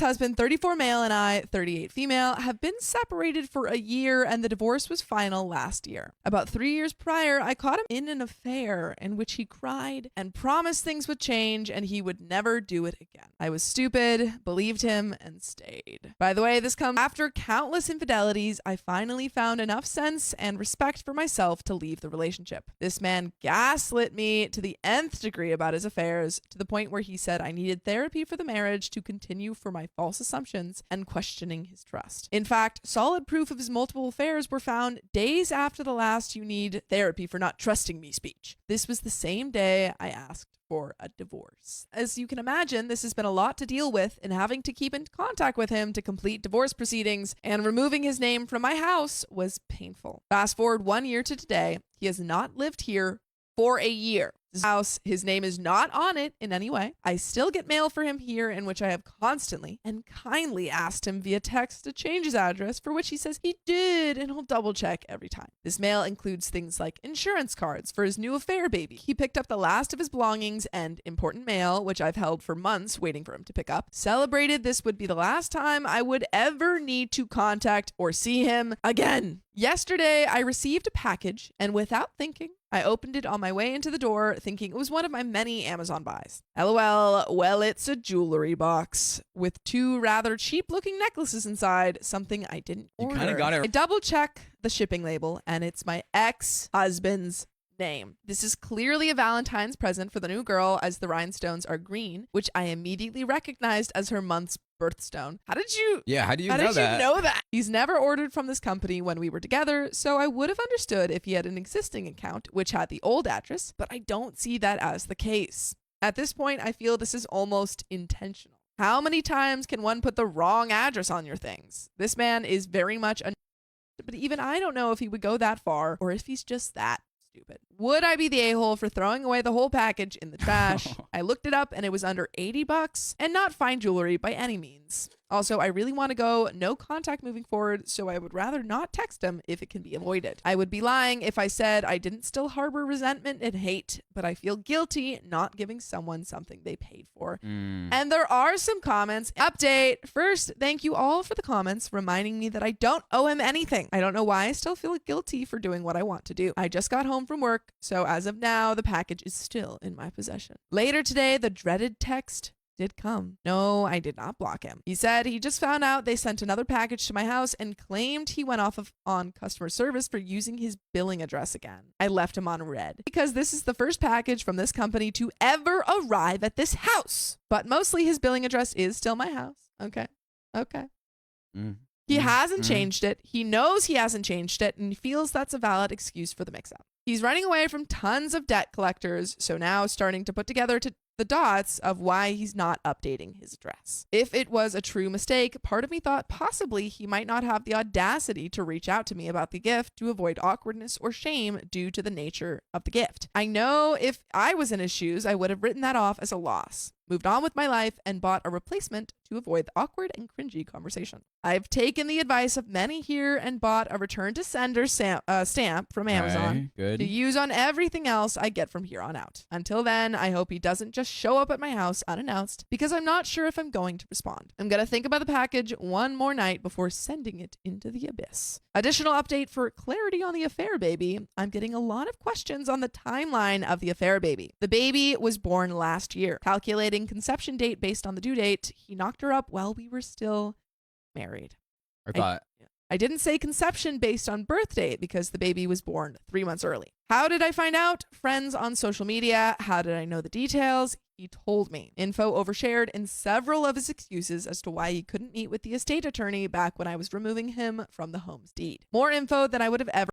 Husband, 34 male, and I, 38 female, have been separated for a year, and the divorce was final last year. About 3 years prior, I caught him in an affair in which he cried and promised things would change and he would never do it again. I was stupid, believed him, and stayed. By the way, this comes after countless infidelities. I finally found enough sense and respect for myself to leave the relationship. This man gaslit me to the nth degree about his affairs, to the point where he said I needed therapy for the marriage to continue for my false assumptions and questioning his trust. In fact, solid proof of his multiple affairs were found days after the last "you need therapy for not trusting me" speech. This was the same day I asked for a divorce. As you can imagine, this has been a lot to deal with, and having to keep in contact with him to complete divorce proceedings and removing his name from my house was painful. Fast forward 1 year to today, he has not lived here for a year. His house, his name is not on it in any way. I still get mail for him here, in which I have constantly and kindly asked him via text to change his address, for which he says he did, and he'll double check every time. This mail includes things like insurance cards for his new affair baby. He picked up the last of his belongings and important mail, which I've held for months waiting for him to pick up. Celebrated this would be the last time I would ever need to contact or see him again. Yesterday, I received a package, and without thinking, I opened it on my way into the door, thinking it was one of my many Amazon buys. LOL, well, it's a jewelry box with 2 rather cheap-looking necklaces inside, something I didn't order. You kind of got it. I double-check the shipping label, and it's my ex-husband's name. This is clearly a Valentine's present for the new girl, as the rhinestones are green, which I immediately recognized as her month's birthstone. How did you know that? He's never ordered from this company when we were together, so I would have understood if he had an existing account which had the old address, but I don't see that as the case. At this point, I feel this is almost intentional. How many times can one put the wrong address on your things? This man is very much but even I don't know if he would go that far, or if he's just that stupid. Would I be the a-hole for throwing away the whole package in the trash? I looked it up and it was under $80 and not fine jewelry by any means. Also, I really want to go no contact moving forward, so I would rather not text him if it can be avoided. I would be lying if I said I didn't still harbor resentment and hate, but I feel guilty not giving someone something they paid for. And there are some comments. Update. First, thank you all for the comments reminding me that I don't owe him anything. I don't know why I still feel guilty for doing what I want to do. I just got home from work, so as of now, the package is still in my possession. Later today, the dreaded text did come. No, I did not block him. He said he just found out they sent another package to my house and claimed he went off on customer service for using his billing address again. I left him on red because this is the first package from this company to ever arrive at this house. But mostly his billing address is still my house. Okay. He hasn't changed it. He knows he hasn't changed it, and he feels that's a valid excuse for the mix-up. He's running away from tons of debt collectors, so now starting to put together the dots of why he's not updating his address. If it was a true mistake, part of me thought possibly he might not have the audacity to reach out to me about the gift to avoid awkwardness or shame due to the nature of the gift. I know if I was in his shoes, I would have written that off as a loss, moved on with my life, and bought a replacement to avoid the awkward and cringy conversation. I've taken the advice of many here and bought a return to sender stamp from Amazon to use on everything else I get from here on out. Until then, I hope he doesn't just show up at my house unannounced, because I'm not sure if I'm going to respond. I'm going to think about the package one more night before sending it into the abyss. Additional update for clarity on the affair baby. I'm getting a lot of questions on the timeline of the affair baby. The baby was born last year. Calculating conception date based on the due date, he knocked her up while we were still married. I didn't say conception based on birth date because the baby was born 3 months early. How did I find out? Friends on social media. How did I know the details? He told me. Info overshared in several of his excuses as to why he couldn't meet with the estate attorney back when I was removing him from the home's deed. More info than I would have ever